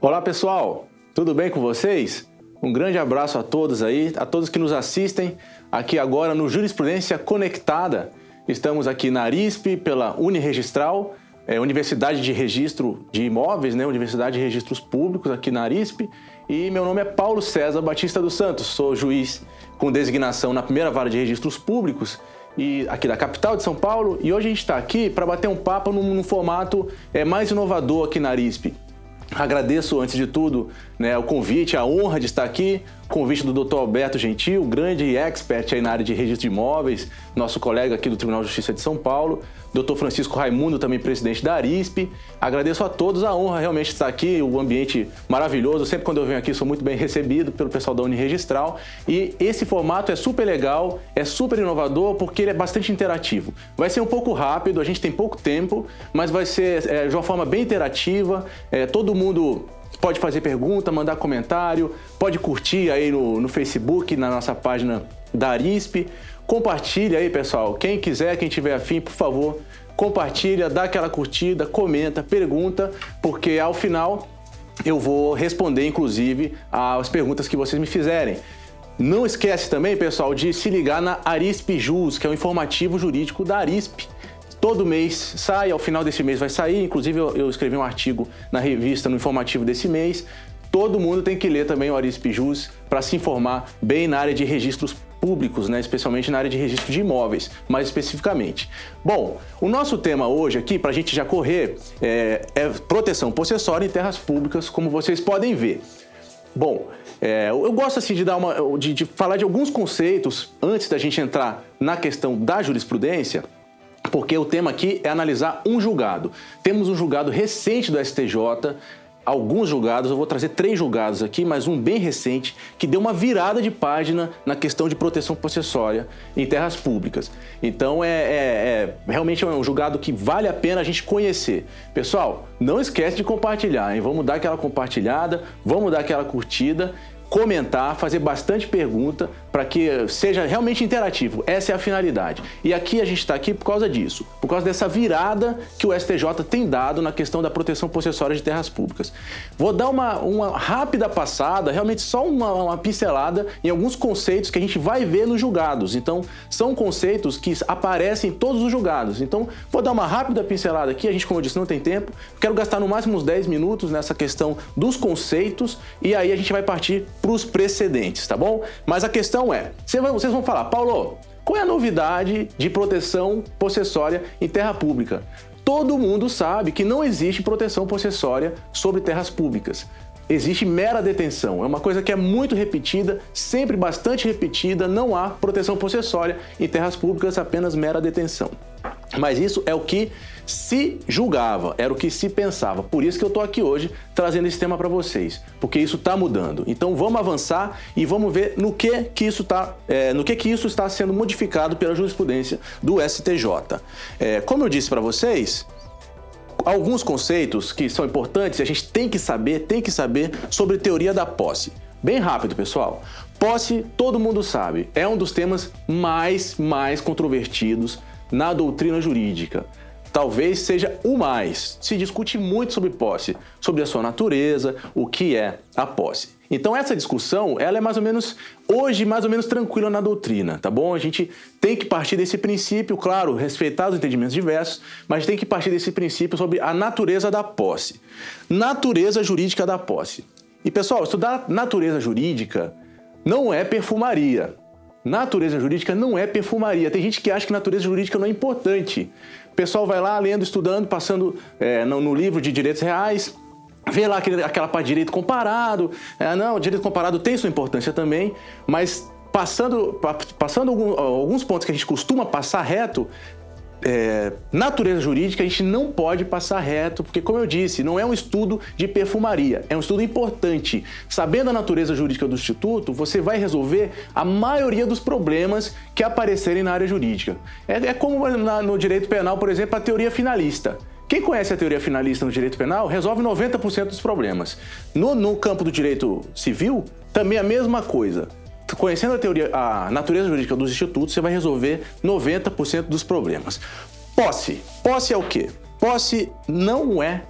Olá pessoal, tudo bem com vocês? Um grande abraço a todos aí, a todos que nos assistem aqui agora no Jurisprudência Conectada. Estamos aqui na Arisp pela Uniregistral, Universidade de Registro de Imóveis, Universidade de Registros Públicos aqui na Arisp. E meu nome é Paulo César Batista dos Santos, sou juiz com designação na primeira vara de registros públicos e aqui da capital de São Paulo. E hoje a gente está aqui para bater um papo num formato mais inovador aqui na Arisp. Agradeço, antes de tudo, o convite, a honra de estar aqui, convite do Dr. Alberto Gentil, grande expert aí na área de registro de imóveis, nosso colega aqui do Tribunal de Justiça de São Paulo, Dr. Francisco Raimundo, também presidente da Arisp. Agradeço a todos, a honra realmente de estar aqui, o ambiente maravilhoso, sempre quando eu venho aqui sou muito bem recebido pelo pessoal da Uniregistral. E esse formato é super legal, é super inovador porque ele é bastante interativo. Vai ser um pouco rápido, a gente tem pouco tempo, mas vai ser de uma forma bem interativa, todo mundo pode fazer pergunta, mandar comentário, pode curtir aí no Facebook, na nossa página da Arisp. Compartilha aí, pessoal. Quem quiser, quem tiver afim, por favor, compartilha, dá aquela curtida, comenta, pergunta, porque ao final eu vou responder, inclusive, as perguntas que vocês me fizerem. Não esquece também, pessoal, de se ligar na Arisp Jus, que é o informativo jurídico da Arisp. Todo mês sai, ao final desse mês vai sair, inclusive eu escrevi um artigo na revista, no informativo desse mês. Todo mundo tem que ler também o Arisp Jus para se informar bem na área de registros públicos, especialmente na área de registro de imóveis, mais especificamente. Bom, o nosso tema hoje aqui, para a gente já correr, é proteção possessória em terras públicas, como vocês podem ver. Bom, eu gosto assim de falar de alguns conceitos antes da gente entrar na questão da jurisprudência, porque o tema aqui é analisar um julgado. Temos um julgado recente do STJ, alguns julgados, eu vou trazer 3 julgados aqui, mas um bem recente, que deu uma virada de página na questão de proteção possessória em terras públicas. Então, realmente é um julgado que vale a pena a gente conhecer. Pessoal, não esquece de compartilhar, hein? Vamos dar aquela compartilhada, vamos dar aquela curtida, comentar, fazer bastante pergunta para que seja realmente interativo. Essa é a finalidade. E aqui a gente está aqui por causa disso, por causa dessa virada que o STJ tem dado na questão da proteção possessória de terras públicas. Vou dar uma rápida passada, realmente só uma pincelada em alguns conceitos que a gente vai ver nos julgados. Então, são conceitos que aparecem em todos os julgados. Então, vou dar uma rápida pincelada aqui. A gente, como eu disse, não tem tempo. Quero gastar no máximo uns 10 minutos nessa questão dos conceitos e aí a gente vai partir para os precedentes, tá bom? Mas a questão é, vocês vão falar, Paulo, qual é a novidade de proteção possessória em terra pública? Todo mundo sabe que não existe proteção possessória sobre terras públicas. Existe mera detenção, é uma coisa que é muito repetida, sempre bastante repetida, não há proteção possessória em terras públicas, apenas mera detenção. Mas isso é o que se julgava, era o que se pensava. Por isso que eu estou aqui hoje trazendo esse tema para vocês, porque isso está mudando. Então vamos avançar e vamos ver no que isso está sendo modificado pela jurisprudência do STJ. Como eu disse para vocês, alguns conceitos que são importantes e a gente tem que saber sobre teoria da posse. Bem rápido, pessoal. Posse, todo mundo sabe, é um dos temas mais controvertidos na doutrina jurídica. Talvez seja o mais. Se discute muito sobre posse, sobre a sua natureza, o que é a posse. Então essa discussão, ela é mais ou menos tranquila na doutrina, tá bom? A gente tem que partir desse princípio, claro, respeitar os entendimentos diversos, mas tem que partir desse princípio sobre a natureza da posse. Natureza jurídica da posse. E pessoal, estudar natureza jurídica não é perfumaria. Natureza jurídica não é perfumaria. Tem gente que acha que natureza jurídica não é importante. O pessoal vai lá lendo, estudando, passando no livro de direitos reais, vê lá aquela parte de direito comparado. Não, direito comparado tem sua importância também, mas passando alguns pontos que a gente costuma passar reto, natureza jurídica a gente não pode passar reto, porque, como eu disse, não é um estudo de perfumaria, é um estudo importante. Sabendo a natureza jurídica do instituto, você vai resolver a maioria dos problemas que aparecerem na área jurídica. É como no direito penal, por exemplo, a teoria finalista. Quem conhece a teoria finalista no direito penal resolve 90% dos problemas. No campo do direito civil, também a mesma coisa. Conhecendo a natureza jurídica dos institutos, você vai resolver 90% dos problemas. Posse. Posse é o quê? Posse não é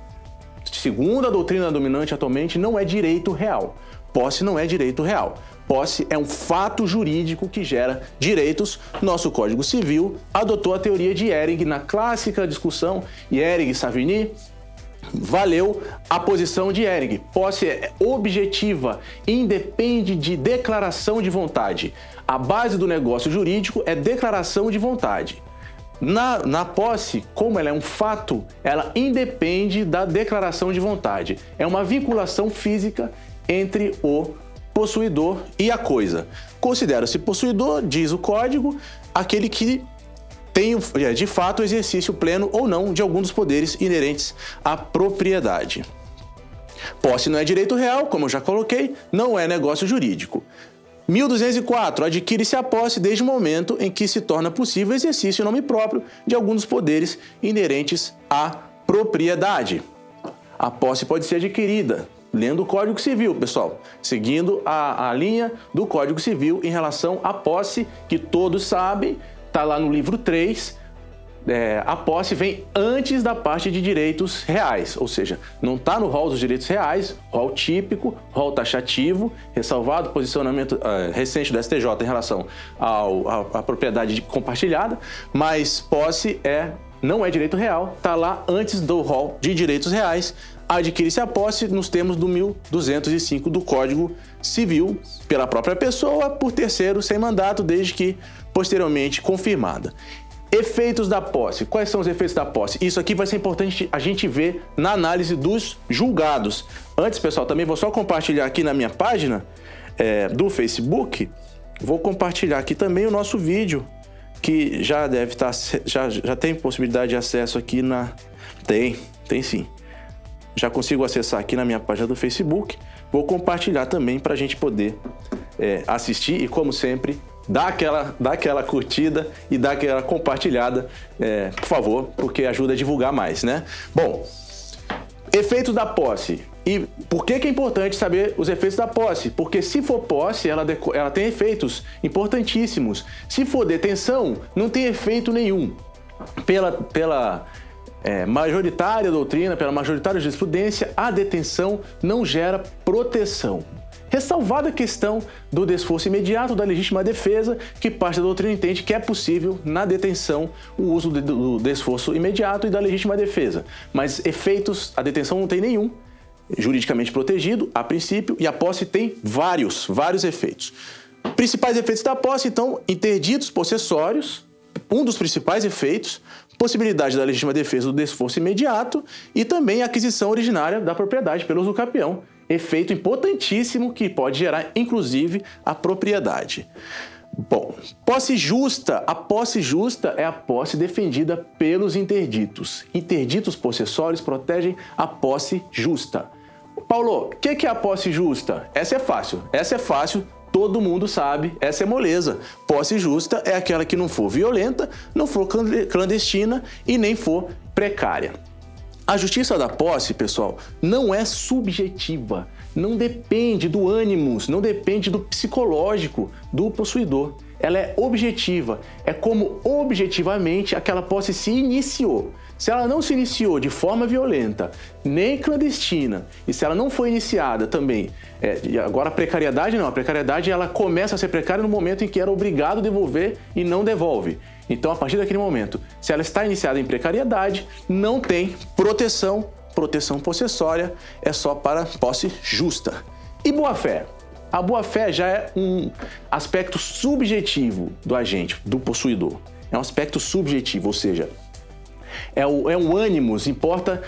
segundo a doutrina dominante atualmente, não é direito real. Posse não é direito real. Posse é um fato jurídico que gera direitos. Nosso Código Civil adotou a teoria de Ehring na clássica discussão Ehring-Savigny. Valeu a posição de Ehring. Posse é objetiva, independe de declaração de vontade. A base do negócio jurídico é declaração de vontade. Na posse, como ela é um fato, ela independe da declaração de vontade. É uma vinculação física entre o possuidor e a coisa. Considera-se possuidor, diz o código, aquele que tem de fato o exercício pleno ou não de algum dos poderes inerentes à propriedade. Posse não é direito real, como eu já coloquei, não é negócio jurídico. 1204. Adquire-se a posse desde o momento em que se torna possível o exercício em nome próprio de algum dos poderes inerentes à propriedade. A posse pode ser adquirida lendo o Código Civil, pessoal, seguindo a linha do Código Civil em relação à posse, que todos sabem, está lá no livro 3, a posse vem antes da parte de direitos reais, ou seja, não está no rol dos direitos reais, rol típico, rol taxativo, ressalvado o posicionamento recente do STJ em relação à propriedade compartilhada, mas posse não é direito real, está lá antes do rol de direitos reais. Adquire-se a posse nos termos do 1205 do Código Civil pela própria pessoa, por terceiro, sem mandato, desde que posteriormente confirmada. Efeitos da posse. Quais são os efeitos da posse? Isso aqui vai ser importante a gente ver na análise dos julgados. Antes, pessoal, também vou só compartilhar aqui na minha página do Facebook. Vou compartilhar aqui também o nosso vídeo, que já deve estar, já tem possibilidade de acesso aqui Tem sim. Já consigo acessar aqui na minha página do Facebook. Vou compartilhar também para a gente poder assistir e, como sempre, dá aquela curtida e dá aquela compartilhada, por favor, porque ajuda a divulgar mais, né? Bom, efeitos da posse. E por que é importante saber os efeitos da posse? Porque se for posse, ela tem efeitos importantíssimos. Se for detenção, não tem efeito nenhum. Pela majoritária doutrina, pela majoritária jurisprudência, a detenção não gera proteção. Ressalvada a questão do desforço imediato da legítima defesa, que parte da doutrina entende que é possível, na detenção, o uso do desforço imediato e da legítima defesa. Mas efeitos, a detenção não tem nenhum, juridicamente protegido, a princípio, e a posse tem vários efeitos. Principais efeitos da posse, então, interditos possessórios, um dos principais efeitos, possibilidade da legítima defesa do desforço imediato e também a aquisição originária da propriedade pelo usucapião. Efeito importantíssimo que pode gerar, inclusive, a propriedade. Bom, posse justa. A posse justa é a posse defendida pelos interditos. Interditos possessórios protegem a posse justa. Paulo, o que é a posse justa? Essa é fácil. Todo mundo sabe, essa é moleza. Posse justa é aquela que não for violenta, não for clandestina e nem for precária. A justiça da posse, pessoal, não é subjetiva, não depende do ânimos, não depende do psicológico do possuidor. Ela é objetiva, é como objetivamente aquela posse se iniciou. Se ela não se iniciou de forma violenta, nem clandestina, e se ela não foi iniciada também, agora a precariedade não, a precariedade ela começa a ser precária no momento em que era obrigado a devolver e não devolve. Então, a partir daquele momento, se ela está iniciada em precariedade, não tem proteção possessória, é só para posse justa. E boa-fé? A boa-fé já é um aspecto subjetivo do agente, do possuidor. É um aspecto subjetivo, ou seja, é um ânimos, importa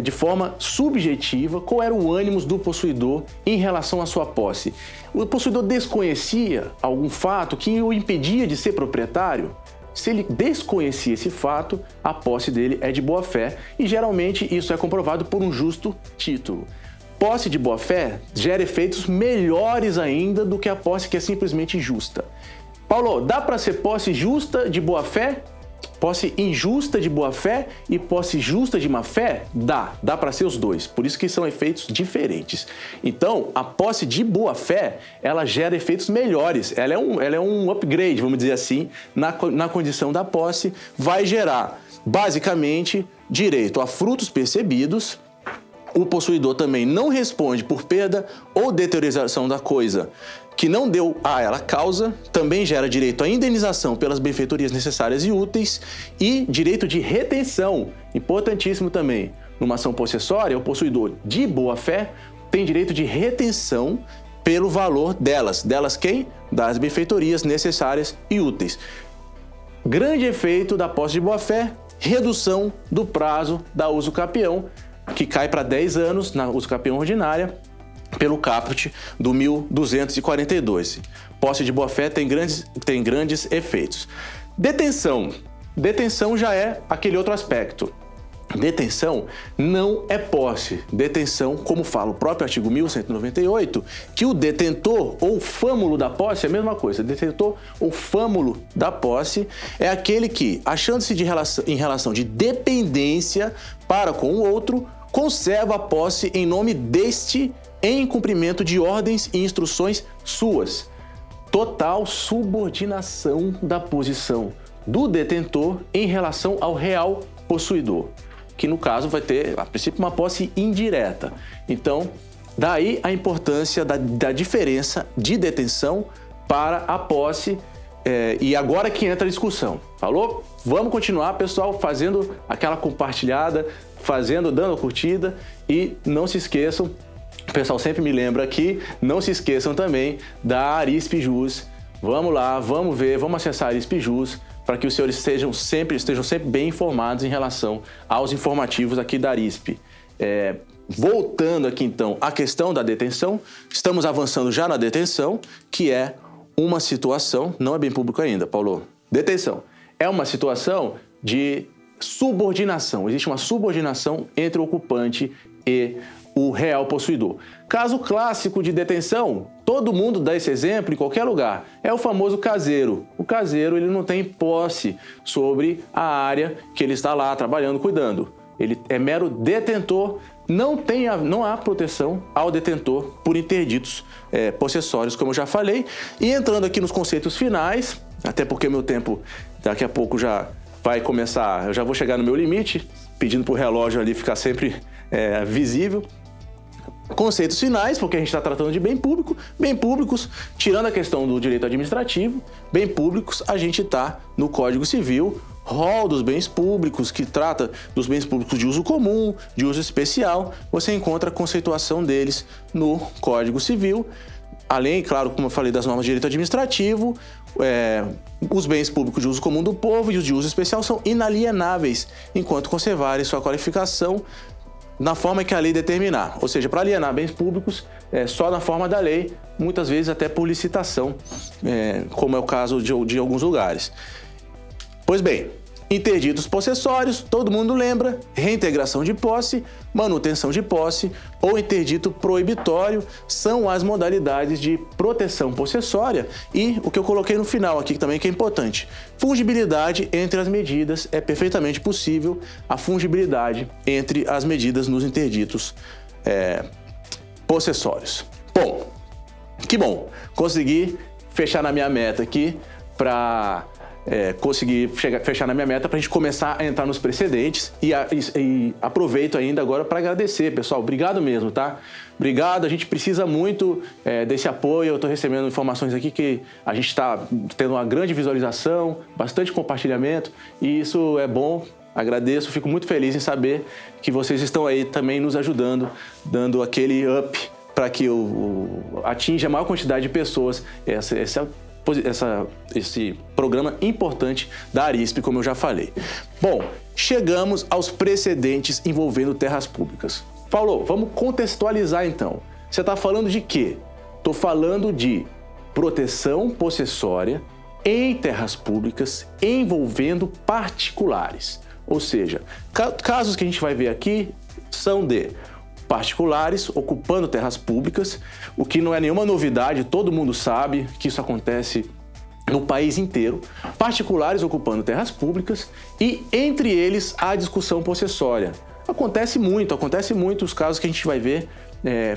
de forma subjetiva qual era o ânimos do possuidor em relação à sua posse. O possuidor desconhecia algum fato que o impedia de ser proprietário? Se ele desconhecia esse fato, a posse dele é de boa-fé e geralmente isso é comprovado por um justo título. Posse de boa-fé gera efeitos melhores ainda do que a posse que é simplesmente justa. Paulo, dá para ser posse justa de boa-fé? Posse injusta de boa-fé e posse justa de má-fé? Dá para ser os dois, por isso que são efeitos diferentes. Então, a posse de boa-fé, ela gera efeitos melhores, ela é um upgrade, vamos dizer assim, na condição da posse, vai gerar, basicamente, direito a frutos percebidos, O possuidor também não responde por perda ou deterioração da coisa que não deu a ela causa, também gera direito à indenização pelas benfeitorias necessárias e úteis e direito de retenção, importantíssimo também. Numa ação possessória, o possuidor de boa-fé tem direito de retenção pelo valor delas. Delas quem? Das benfeitorias necessárias e úteis. Grande efeito da posse de boa-fé, redução do prazo da uso capião, que cai para 10 anos na uso capião ordinária, pelo caput do 1242. Posse de boa-fé tem grandes efeitos. Detenção. Detenção já é aquele outro aspecto. Detenção não é posse. Detenção, como fala o próprio artigo 1198, que o detentor ou fâmulo da posse é a mesma coisa. Detentor ou fâmulo da posse é aquele que, achando-se em relação de dependência para com o outro, conserva a posse em nome deste em cumprimento de ordens e instruções suas. Total subordinação da posição do detentor em relação ao real possuidor, que no caso vai ter, a princípio, uma posse indireta. Então, daí a importância da diferença de detenção para a posse. E agora que entra a discussão, falou? Vamos continuar, pessoal, fazendo aquela compartilhada, dando a curtida, e não se esqueçam, o pessoal sempre me lembra aqui, não se esqueçam também da Arisp Jus. Vamos lá, vamos ver, vamos acessar a Arisp Jus para que os senhores estejam sempre bem informados em relação aos informativos aqui da Arisp. Voltando aqui então à questão da detenção, estamos avançando já na detenção, que é uma situação, não é bem público ainda, Paulo. Detenção é uma situação de subordinação, existe uma subordinação entre o ocupante e o real possuidor. Caso clássico de detenção, todo mundo dá esse exemplo em qualquer lugar, é o famoso caseiro. O caseiro, ele não tem posse sobre a área que ele está lá trabalhando, cuidando. Ele é mero detentor, não há proteção ao detentor por interditos possessórios, como eu já falei. E entrando aqui nos conceitos finais, até porque meu tempo daqui a pouco já vai começar, eu já vou chegar no meu limite, pedindo para o relógio ali ficar sempre visível. Conceitos finais, porque a gente está tratando de bem público. Bem públicos, tirando a questão do direito administrativo, bem públicos, a gente está no Código Civil, rol dos bens públicos, que trata dos bens públicos de uso comum, de uso especial. Você encontra a conceituação deles no Código Civil. Além, claro, como eu falei, das normas de direito administrativo, os bens públicos de uso comum do povo e os de uso especial são inalienáveis, enquanto conservarem sua qualificação na forma que a lei determinar. Ou seja, para alienar bens públicos, só na forma da lei, muitas vezes até por licitação, como é o caso de alguns lugares. Pois bem, interditos possessórios, todo mundo lembra, reintegração de posse, manutenção de posse ou interdito proibitório são as modalidades de proteção possessória. E o que eu coloquei no final aqui também que é importante, fungibilidade entre as medidas, é perfeitamente possível a fungibilidade entre as medidas nos interditos possessórios. Bom, que bom, consegui fechar na minha meta aqui para conseguir fechar na minha meta para a gente começar a entrar nos precedentes e aproveito ainda agora para agradecer, pessoal. Obrigado mesmo, tá? Obrigado, a gente precisa muito desse apoio. Eu estou recebendo informações aqui que a gente está tendo uma grande visualização, bastante compartilhamento e isso é bom. Agradeço, fico muito feliz em saber que vocês estão aí também nos ajudando, dando aquele up para que atinja a maior quantidade de pessoas esse programa importante da Arisp, como eu já falei. Bom, chegamos aos precedentes envolvendo terras públicas. Paulo, vamos contextualizar então. Você está falando de quê? Estou falando de proteção possessória em terras públicas envolvendo particulares. Ou seja, casos que a gente vai ver aqui são de particulares ocupando terras públicas, o que não é nenhuma novidade, todo mundo sabe que isso acontece no país inteiro, particulares ocupando terras públicas e entre eles a discussão possessória. Acontece muito os casos que a gente vai ver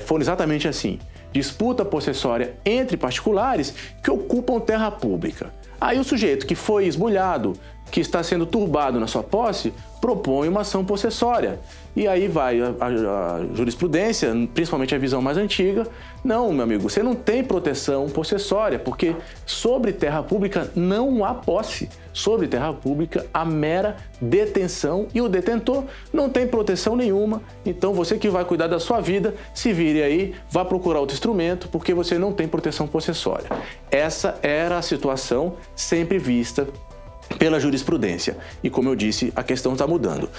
foram exatamente assim, disputa possessória entre particulares que ocupam terra pública. Aí o sujeito que foi esbulhado, que está sendo turbado na sua posse, propõe uma ação possessória. E aí vai a jurisprudência, principalmente a visão mais antiga. Não, meu amigo, você não tem proteção possessória, porque sobre terra pública não há posse. Sobre terra pública, há mera detenção e o detentor não tem proteção nenhuma. Então você que vai cuidar da sua vida, se vire aí, vá procurar outro instrumento, porque você não tem proteção possessória. Essa era a situação sempre vista pela jurisprudência. E como eu disse, a questão está mudando.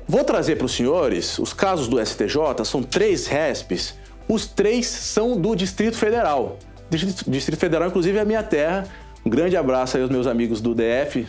Vou trazer para os senhores os casos do STJ, são 3 RESPs, os 3 são do Distrito Federal. Distrito Federal, inclusive, é a minha terra. Um grande abraço aí aos meus amigos do DF,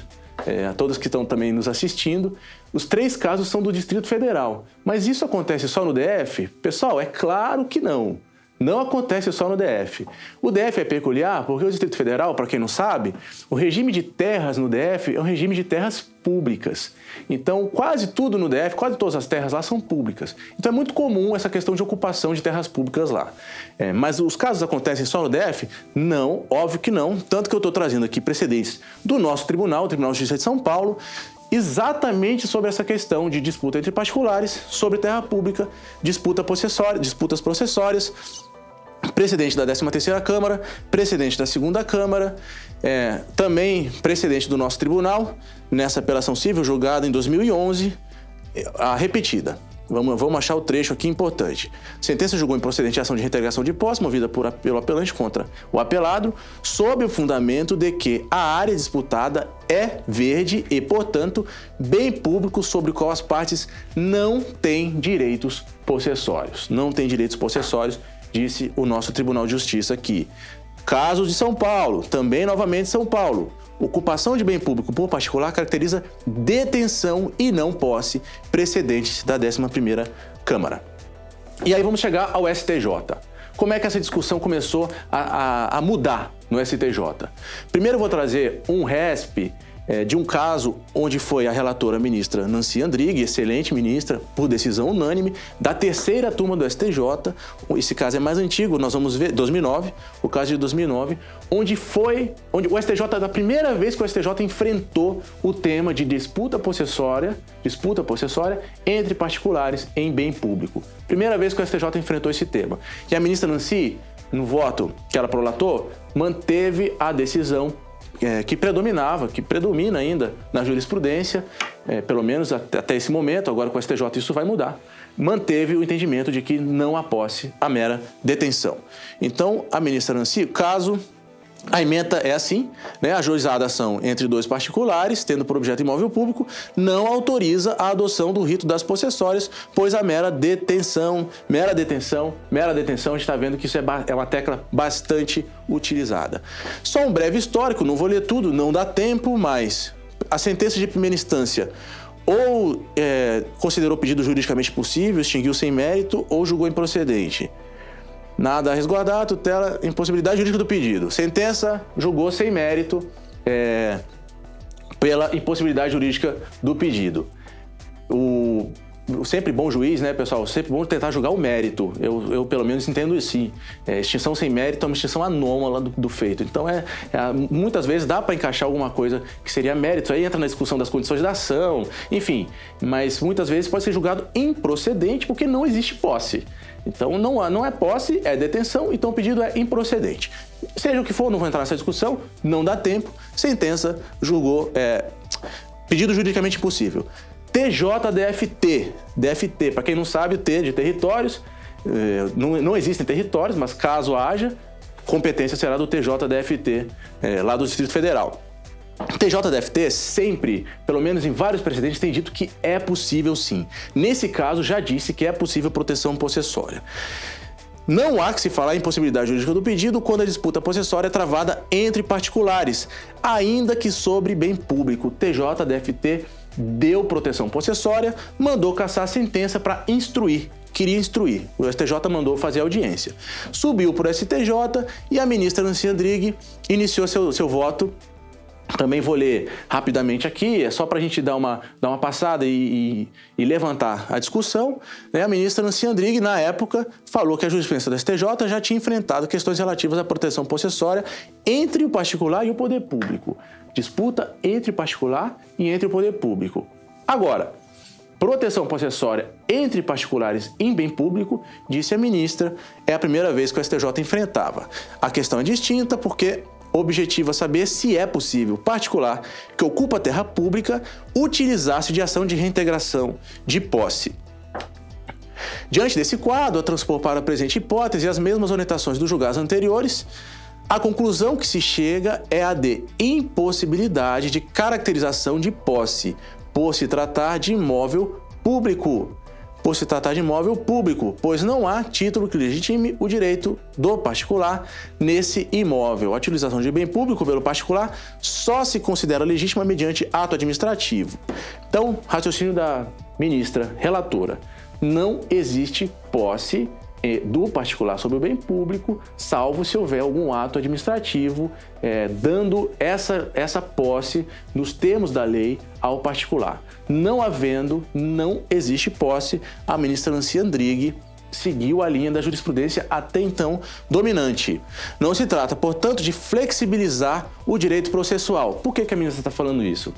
a todos que estão também nos assistindo. Os 3 casos são do Distrito Federal. Mas isso acontece só no DF? Pessoal, é claro que não. Não acontece só no DF. O DF é peculiar porque o Distrito Federal, para quem não sabe, o regime de terras no DF é um regime de terras públicas. Então, quase tudo no DF, quase todas as terras lá são públicas. Então, é muito comum essa questão de ocupação de terras públicas lá. Mas os casos acontecem só no DF? Não, óbvio que não. Tanto que eu estou trazendo aqui precedentes do nosso tribunal, o Tribunal de Justiça de São Paulo, exatamente sobre essa questão de disputa entre particulares sobre terra pública, disputas processórias, precedente da 13ª Câmara, precedente da 2ª Câmara, também precedente do nosso tribunal, nessa apelação civil julgada em 2011, a repetida. Vamos achar o trecho aqui importante. Sentença julgou improcedente a ação de reintegração de posse movida pelo apelante contra o apelado, sob o fundamento de que a área disputada é verde e, portanto, bem público sobre o qual as partes não têm direitos possessórios. Não têm direitos possessórios, disse o nosso Tribunal de Justiça aqui. Casos de São Paulo, também novamente São Paulo. Ocupação de bem público por particular caracteriza detenção e não posse, precedentes da 11ª Câmara. E aí vamos chegar ao STJ. Como é que essa discussão começou a mudar no STJ? Primeiro eu vou trazer um RESP de um caso onde foi a relatora ministra Nancy Andrighi, excelente ministra, por decisão unânime, da 3ª turma do STJ. Esse caso é mais antigo, nós vamos ver, 2009, o caso de 2009, onde o STJ, da primeira vez que o STJ enfrentou o tema de disputa possessória entre particulares em bem público. Primeira vez que o STJ enfrentou esse tema. E a ministra Nancy, no voto que ela prolatou, manteve a decisão que predomina ainda na jurisprudência, pelo menos até esse momento. Agora com o STJ isso vai mudar. Manteve o entendimento de que não há posse, a mera detenção. Então, a ministra Nancy, a ementa é assim, né? Ajuizada a ação entre 2 particulares, tendo por objeto imóvel público, não autoriza a adoção do rito das possessórias, pois a mera detenção, a gente está vendo que isso é uma tecla bastante utilizada. Só um breve histórico, não vou ler tudo, não dá tempo, mas a sentença de primeira instância ou considerou o pedido juridicamente possível, extinguiu sem mérito ou julgou improcedente. Nada a resguardar, tutela, impossibilidade jurídica do pedido. Sentença julgou sem mérito pela impossibilidade jurídica do pedido. Sempre bom juiz, né, pessoal? Sempre bom tentar julgar o mérito. Eu pelo menos entendo assim. Extinção sem mérito é uma extinção anômala do feito. Então, muitas vezes dá para encaixar alguma coisa que seria mérito. Aí entra na discussão das condições da ação, enfim. Mas muitas vezes pode ser julgado improcedente porque não existe posse. Então, não é posse, é detenção, então o pedido é improcedente. Seja o que for, não vou entrar nessa discussão, não dá tempo. Sentença julgou pedido juridicamente impossível. DFT, para quem não sabe, o T de territórios, não existem territórios, mas caso haja, competência será do TJDFT, lá do Distrito Federal. TJDFT sempre, pelo menos em vários precedentes, tem dito que é possível sim. Nesse caso, já disse que é possível proteção possessória. Não há que se falar em impossibilidade jurídica do pedido quando a disputa possessória é travada entre particulares, ainda que sobre bem público. TJDFT deu proteção possessória, mandou cassar a sentença para queria instruir. O STJ mandou fazer audiência. Subiu para o STJ e a ministra Nancy Andrighi iniciou seu voto Também vou ler rapidamente aqui, é só para a gente dar uma passada e levantar a discussão. Né? A ministra Nancy Andrighi, na época, falou que a jurisprudência do STJ já tinha enfrentado questões relativas à proteção possessória entre o particular e o poder público. Disputa entre particular e entre o poder público. Agora, proteção possessória entre particulares em bem público, disse a ministra, é a primeira vez que o STJ enfrentava. A questão é distinta porque objetiva saber se é possível particular que ocupa terra pública utilizar-se de ação de reintegração de posse. Diante desse quadro, a transpor para a presente hipótese as mesmas orientações dos julgados anteriores, a conclusão que se chega é a de impossibilidade de caracterização de posse, por se tratar de imóvel público. Pois não há título que legitime o direito do particular nesse imóvel. A utilização de bem público pelo particular só se considera legítima mediante ato administrativo. Então, raciocínio da ministra relatora. Não existe posse do particular sobre o bem público, salvo se houver algum ato administrativo dando essa posse nos termos da lei ao particular. Não havendo, não existe posse. A ministra Nancy Andrighi seguiu a linha da jurisprudência até então dominante. Não se trata, portanto, de flexibilizar o direito processual. Por que a ministra está falando isso?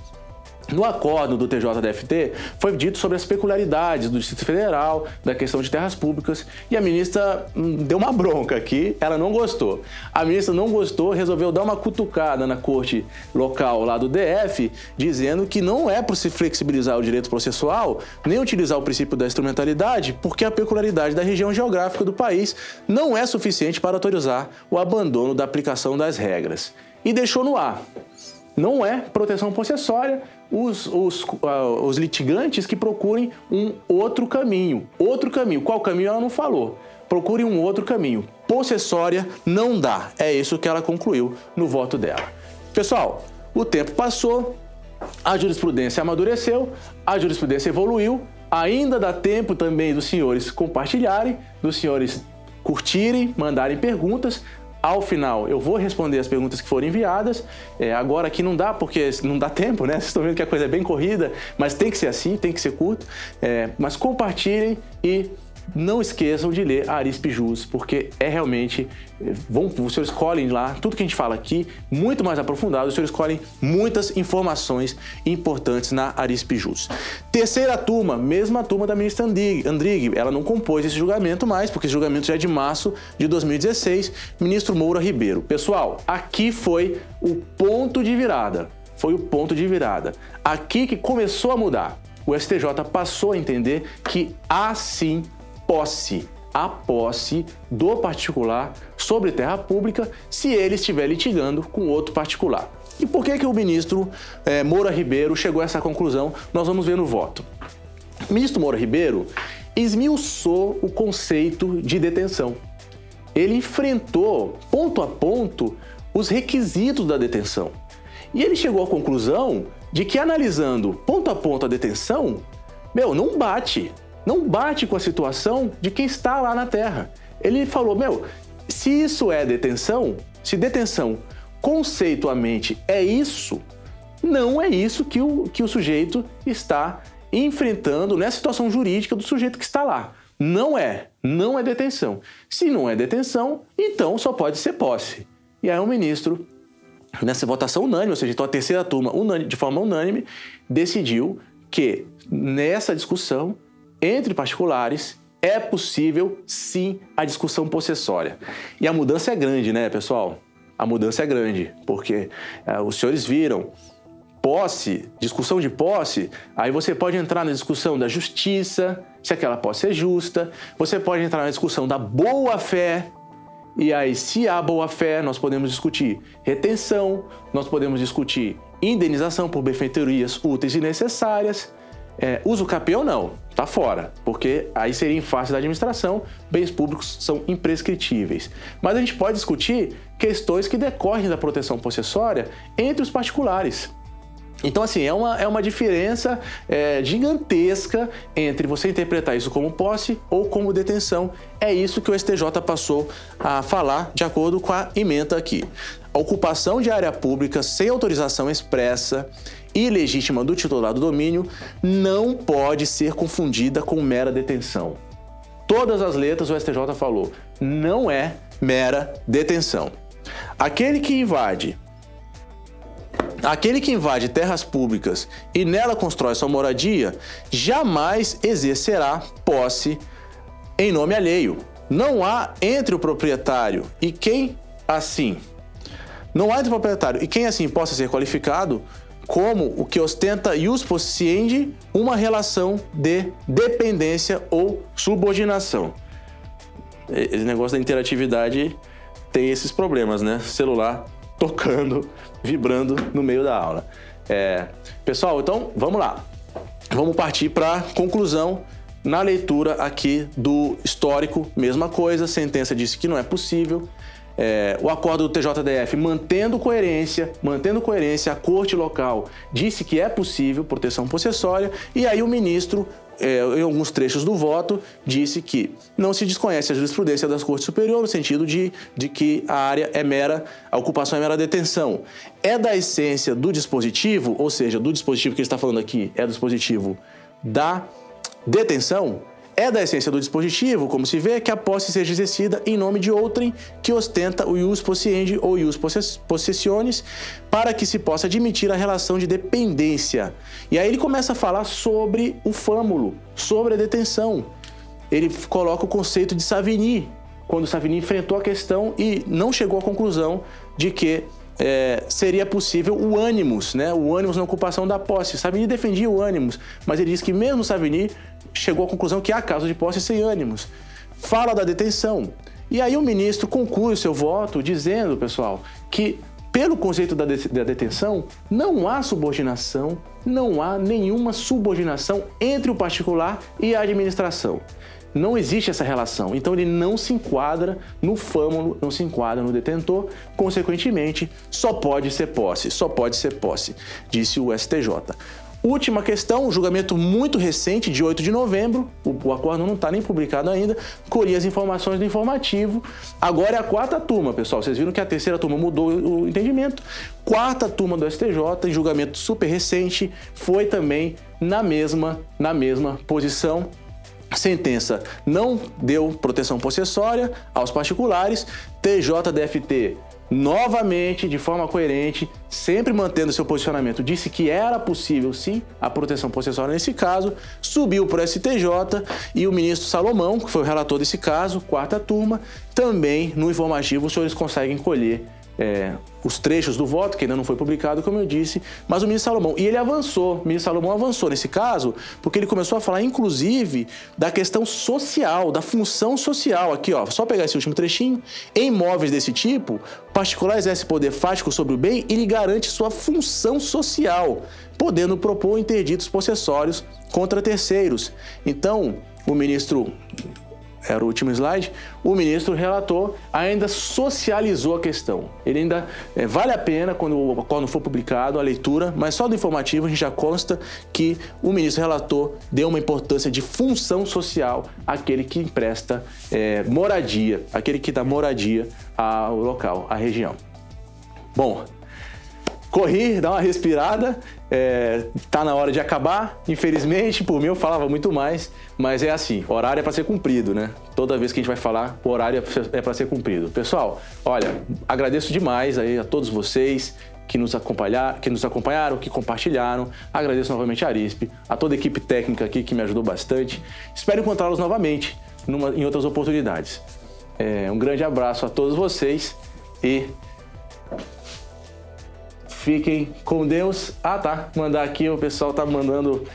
No acordo do TJDFT, foi dito sobre as peculiaridades do Distrito Federal, da questão de terras públicas, e a ministra deu uma bronca aqui, ela não gostou. A ministra não gostou, resolveu dar uma cutucada na corte local lá do DF, dizendo que não é por se flexibilizar o direito processual, nem utilizar o princípio da instrumentalidade, porque a peculiaridade da região geográfica do país não é suficiente para autorizar o abandono da aplicação das regras. E deixou no ar. Não é proteção possessória, os litigantes que procurem um outro caminho. Outro caminho. Qual caminho ela não falou? Procurem um outro caminho. Possessória não dá. É isso que ela concluiu no voto dela. Pessoal, o tempo passou, a jurisprudência amadureceu, a jurisprudência evoluiu. Ainda dá tempo também dos senhores compartilharem, dos senhores curtirem, mandarem perguntas. Ao final, eu vou responder as perguntas que foram enviadas. Agora aqui não dá, porque não dá tempo, né? Vocês estão vendo que a coisa é bem corrida, mas tem que ser assim, tem que ser curto. Mas compartilhem e não esqueçam de ler a Arispe Jus, porque é realmente... os senhores escolhem lá tudo que a gente fala aqui, muito mais aprofundado, os senhores escolhem muitas informações importantes na Arispe Jus. Terceira turma, mesma turma da ministra Andrighi, ela não compôs esse julgamento mais, porque esse julgamento já é de março de 2016, ministro Moura Ribeiro. Pessoal, aqui foi o ponto de virada, Aqui que começou a mudar. O STJ passou a entender que há sim a posse do particular sobre terra pública se ele estiver litigando com outro particular. E por que o ministro Moura Ribeiro chegou a essa conclusão? Nós vamos ver no voto. O ministro Moura Ribeiro esmiuçou o conceito de detenção. Ele enfrentou, ponto a ponto, os requisitos da detenção. E ele chegou à conclusão de que, analisando ponto a ponto a detenção, não bate com a situação de quem está lá na terra. Ele falou, se isso é detenção, se detenção conceitualmente é isso, não é isso que o sujeito está enfrentando nessa situação jurídica do sujeito que está lá. Não é detenção. Se não é detenção, então só pode ser posse. E aí o ministro, nessa votação unânime, ou seja, então a terceira turma, de forma unânime, decidiu que nessa discussão entre particulares é possível sim a discussão possessória. E a mudança é grande, né, pessoal? A mudança é grande, porque os senhores viram posse, discussão de posse, aí você pode entrar na discussão da justiça, se aquela posse é justa, você pode entrar na discussão da boa-fé, e aí se há boa-fé, nós podemos discutir retenção, nós podemos discutir indenização por benfeitorias úteis e necessárias. Uso capião não, tá fora, porque aí seria em face da administração, bens públicos são imprescritíveis. Mas a gente pode discutir questões que decorrem da proteção possessória entre os particulares. Então, assim, é uma diferença gigantesca entre você interpretar isso como posse ou como detenção. É isso que o STJ passou a falar de acordo com a ementa aqui. a ocupação de área pública sem autorização expressa e legítima do titular do domínio não pode ser confundida com mera detenção. Todas as letras o STJ falou, não é mera detenção. Aquele que invade terras públicas e nela constrói sua moradia, jamais exercerá posse em nome alheio. Não há entre o proprietário e quem assim possa ser qualificado como o que ostenta ius possidendi uma relação de dependência ou subordinação. Esse negócio da interatividade tem esses problemas, né? Celular tocando, vibrando no meio da aula. Pessoal, então vamos lá. Vamos partir para a conclusão na leitura aqui do histórico. Mesma coisa, a sentença disse que não é possível. O acordo do TJDF mantendo coerência, a corte local disse que é possível proteção possessória, e aí o ministro, em alguns trechos do voto, disse que não se desconhece a jurisprudência das cortes superiores no sentido de que a ocupação é mera detenção. É da essência do dispositivo, ou seja, do dispositivo que ele está falando aqui, é do dispositivo da detenção, é da essência do dispositivo, como se vê, que a posse seja exercida em nome de outrem que ostenta o ius possidendi ou ius possessionis, para que se possa admitir a relação de dependência. E aí ele começa a falar sobre o fâmulo, sobre a detenção. Ele coloca o conceito de Savigny, quando Savigny enfrentou a questão e não chegou à conclusão de que seria possível o animus, né? O animus na ocupação da posse. Savigny defendia o animus, mas ele diz que mesmo Savigny chegou à conclusão que há caso de posse sem ânimos. Fala da detenção. E aí o ministro conclui o seu voto dizendo, pessoal, que pelo conceito da detenção não há subordinação, não há nenhuma subordinação entre o particular e a administração. Não existe essa relação, então ele não se enquadra no fâmulo, não se enquadra no detentor, consequentemente, só pode ser posse, disse o STJ. Última questão, um julgamento muito recente, de 8 de novembro, o acordo não está nem publicado ainda, colhi as informações do informativo, agora é a quarta turma, pessoal, vocês viram que a terceira turma mudou o entendimento, quarta turma do STJ, em julgamento super recente, foi também na mesma posição. A sentença não deu proteção possessória aos particulares, TJDFT novamente, de forma coerente, sempre mantendo seu posicionamento, disse que era possível sim a proteção possessória nesse caso, subiu para o STJ e o ministro Salomão, que foi o relator desse caso, quarta turma, também no informativo os senhores conseguem colher os trechos do voto, que ainda não foi publicado, como eu disse, mas o ministro Salomão, e ele avançou, o ministro Salomão avançou nesse caso, porque ele começou a falar, inclusive, da questão social, da função social, aqui ó, só pegar esse último trechinho, em imóveis desse tipo, o particular exerce poder fático sobre o bem e lhe garante sua função social, podendo propor interditos possessórios contra terceiros. Então, o ministro... Era o último slide, o ministro relator ainda socializou a questão. Ele ainda vale a pena, quando for publicado a leitura, mas só do informativo a gente já consta que o ministro relator deu uma importância de função social àquele que empresta moradia, aquele que dá moradia ao local, à região. Bom, corri, dá uma respirada, tá na hora de acabar, infelizmente, por mim eu falava muito mais, mas é assim, horário é para ser cumprido, né? Toda vez que a gente vai falar, o horário é para ser cumprido. Pessoal, olha, agradeço demais aí a todos vocês que nos acompanharam, que compartilharam, agradeço novamente a Arispe, a toda a equipe técnica aqui que me ajudou bastante, espero encontrá-los novamente em outras oportunidades. Um grande abraço a todos vocês e... fiquem com Deus. Mandar aqui, o pessoal tá mandando...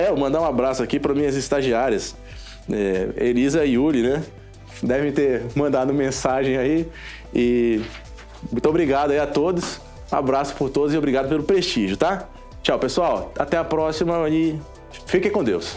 vou mandar um abraço aqui para minhas estagiárias, Elisa e Yuri, né? Devem ter mandado mensagem aí. E muito obrigado aí a todos. Um abraço por todos e obrigado pelo prestígio, tá? Tchau, pessoal. Até a próxima e fiquem com Deus.